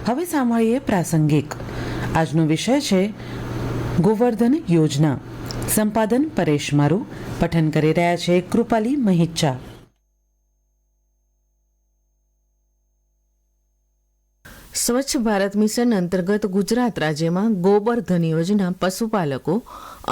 હવે સાંભળીએ પ્રાસંગિક. આજનો વિષય છે ગોવર્ધન યોજના. સંપાદન પરેશ મારુ. પઠન કરી રહ્યા છે કૃપાલી મહિચ્છા. સ્વચ્છ ભારત મિશન અંતર્ગત ગુજરાત રાજ્યમાં ગોબરધન યોજના પશુપાલકો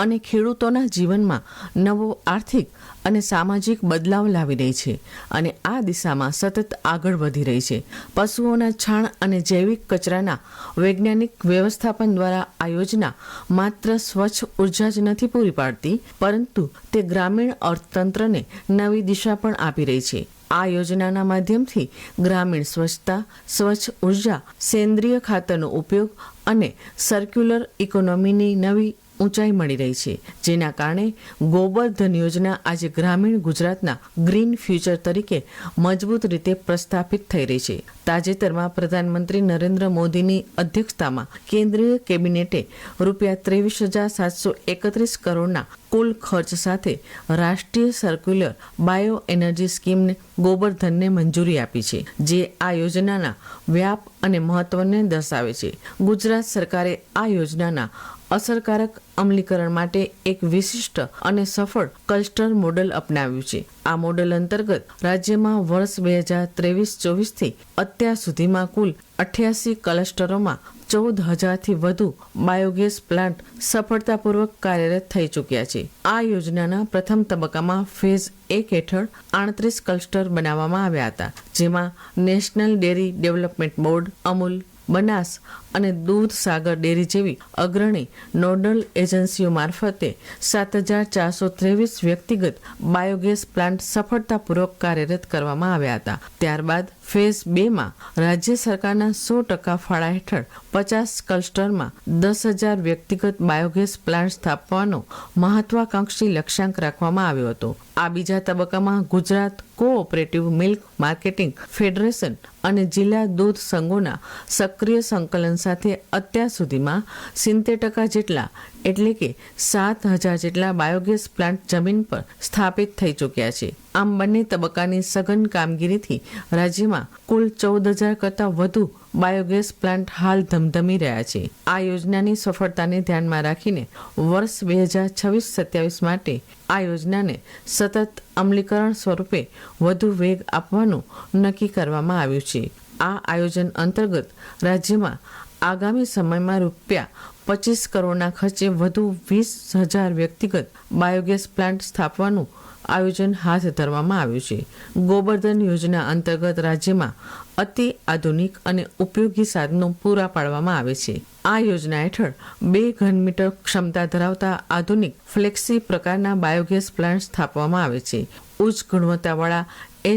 અને ખેડૂતોના જીવનમાં નવો આર્થિક અને સામાજિક બદલાવ લાવી રહી છે અને આ દિશામાં સતત આગળ વધી રહી છે. પશુઓના છાણ અને જૈવિક કચરાના વૈજ્ઞાનિક વ્યવસ્થાપન દ્વારા આ યોજના માત્ર સ્વચ્છ ઉર્જા જ નથી પૂરી પાડતી, પરંતુ તે ગ્રામીણ અર્થતંત્રને નવી દિશા પણ આપી રહી છે. આ યોજનાના માધ્યમથી ગ્રામીણ સ્વચ્છતા, સ્વચ્છ ઉર્જા, સેન્દ્રિય ખાતરનો ઉપયોગ અને સર્ક્યુલર ઇકોનોમીની નવી ઊંચાઈ મળી રહી છે, જેના કારણે ગોબરધન યોજના આજે ગ્રામીણ ગુજરાતના ગ્રીન ફ્યુચર તરીકે મજબૂત રીતે પ્રસ્થાપિત થઈ રહી છે. તાજેતરમાં પ્રધાનમંત્રી નરેન્દ્ર મોદીની અધ્યક્ષતામાં કેન્દ્રીય કેબિનેટે ₹23,731 કરોડના કુલ ખર્ચ સાથે રાષ્ટ્રીય સર્ક્યુલર બાયો એનર્જી સ્કીમને ગોબરધનને મંજૂરી આપી છે, જે આ યોજનાના વ્યાપ અને મહત્વને દર્શાવે છે. ગુજરાત સરકારે આ યોજનાના અસરકારક અમલીકરણ માટે એક વિશિષ્ટ અને સફળ ક્લસ્ટર મોડેલ અપનાવ્યું છે. આ મોડેલ અંતર્ગત રાજ્યમાં વર્ષ 2023-24થી અત્યાર સુધીમાં કુલ 88 ક્લસ્ટરોમાં 14,000થી વધુ બાયોગેસ પ્લાન્ટ સફળતાપૂર્વક કાર્યરત થઈ ચૂક્યા છે. આ યોજનાના પ્રથમ તબક્કામાં ફેઝ 1 હેઠળ 38 ક્લસ્ટર બનાવવામાં આવ્યા હતા, જેમાં national dairy development board, Amul, Banas અને દૂધસાગર ડેરી જેવી અગ્રણી નોડલ એજન્સીઓ મારફતે 7,423 વ્યક્તિગત બાયોગેસ પ્લાન્ટ સફળતાપૂર્વક કાર્યરત કરવામાં આવ્યા હતા. ત્યારબાદ ફેઝ 2માં રાજ્ય સરકારના 100% ફાળા હેઠળ 50 ક્લસ્ટરમાં 10,000 વ્યક્તિગત બાયોગેસ પ્લાન્ટ સ્થાપવાનો મહત્વાકાંક્ષી લક્ષ્યાંક રાખવામાં આવ્યો હતો. આ બીજા તબક્કામાં Gujarat cooperative milk marketing federation અને જિલ્લા દૂધ સંઘોના સક્રિય સંકલન સાથે અત્યાર સુધીમાં 70% જેટલા એટલે કે 7,000 જેટલા બાયોગેસ પ્લાન્ટ જમીન પર સ્થાપિત થઈ ચૂક્યા છે. આમ બંને તબક્કાની સઘન કામગીરીથી રાજ્યમાં કુલ 14,000 કરતાં વધુ બાયોગેસ પ્લાન્ટ હાલ ધમધમી રહ્યા છે. આ યોજનાની સફળતાને ધ્યાનમાં રાખીને વર્ષ 2026-27 માટે આ યોજનાને સતત અમલીકરણ સ્વરૂપે વધુ વેગ આપવાનું નક્કી કરવામાં આવ્યું છે. આ આયોજન અંતર્ગત રાજ્યમાં આગામી સમયમાં ₹25 કરોડના ખર્ચે વધુ 20,000 વ્યક્તિગત બાયોગેસ પ્લાન્ટ સ્થાપવાનું આયોજન હાથ ધરવામાં આવ્યું છે. ગોબરધન યોજના અંતર્ગત રાજ્યમાં અતિ આધુનિક અને ઉપયોગી સાધનો પૂરા પાડવામાં આવે છે. આ યોજના હેઠળ 2 ઘનમીટર ક્ષમતા ધરાવતા આધુનિક ફ્લેક્સી પ્રકારના બાયોગેસ પ્લાન્ટ સ્થાપવામાં આવે છે. ઉચ્ચ ગુણવત્તાવાળા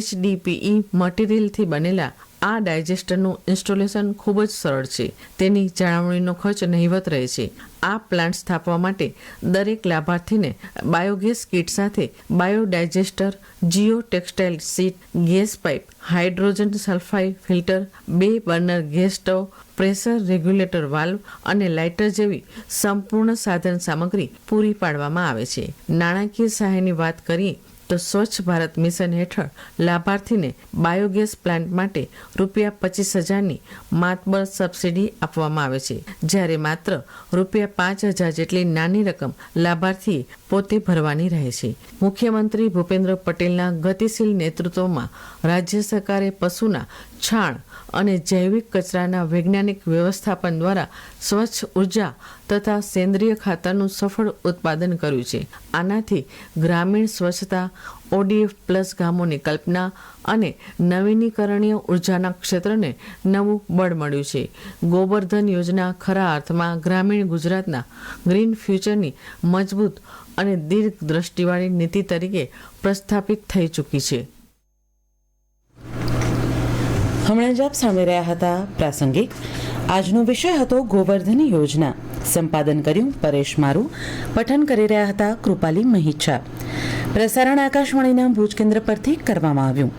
HDPE મટીરિયલથી બનેલા આ ડાયજેસ્ટરનું ઇન્સ્ટોલેશન ખૂબ જ સરળ છે. તેની જાળવણીનો ખર્ચ નહિવત રહે છે. આ પ્લાન્ટ સ્થાપવા માટે દરેક લાભાર્થીને બાયોગેસ કીટ સાથે biodigester, geotextile sheet, gas pipe, hydrogen sulphide filter, 2 burner gas stove, pressure regulator valve અને લાઇટર જેવી સંપૂર્ણ સાધન સામગ્રી પૂરી પાડવામાં આવે છે. નાણાકીય સહાયની વાત કરીએ તો સ્વચ્છ ભારત મિશન હેઠળ લાભાર્થીને બાયોગેસ પ્લાન્ટ માટે ₹25,000ની માતબર સબસિડી આપવામાં આવે છે, જ્યારે માત્ર ₹5,000 જેટલી નાની રકમ લાભાર્થીએ પોતે ભરવાની રહે છે. મુખ્યમંત્રી ભૂપેન્દ્ર પટેલના ગતિશીલ નેતૃત્વમાં રાજ્ય સરકારે પશુના છાણ અને જૈવિક કચરાના વૈજ્ઞાનિક વ્યવસ્થાપન દ્વારા સ્વચ્છ ઉર્જા તથા સેન્દ્રિય ખાતરનું સફળ ઉત્પાદન કર્યું છે. આનાથી ગ્રામીણ સ્વચ્છતા, ODF પ્લસ ગામોની કલ્પના અને નવીનીકરણીય ઉર્જાના ક્ષેત્રને નવું બળ મળ્યું છે. ગોબરધન યોજના ખરા અર્થમાં ગ્રામીણ ગુજરાતના ગ્રીન ફ્યુચરની મજબૂત અને દીર્ઘ દ્રષ્ટિવાળી નીતિ તરીકે પ્રસ્થાપિત થઈ ચૂકી છે. હમણાં જ આપ સાંભળી રહ્યા હતા પ્રાસંગિક. આજનો વિષય હતો ગોવર્ધન યોજના. સંપાદન કર્યું પરેશ મારુ. પઠન કરી રહ્યા હતા કૃપાલી મહિચ્છા. પ્રસારણ આકાશવાણીના ભુજ કેન્દ્ર પરથી કરવામાં આવ્યું.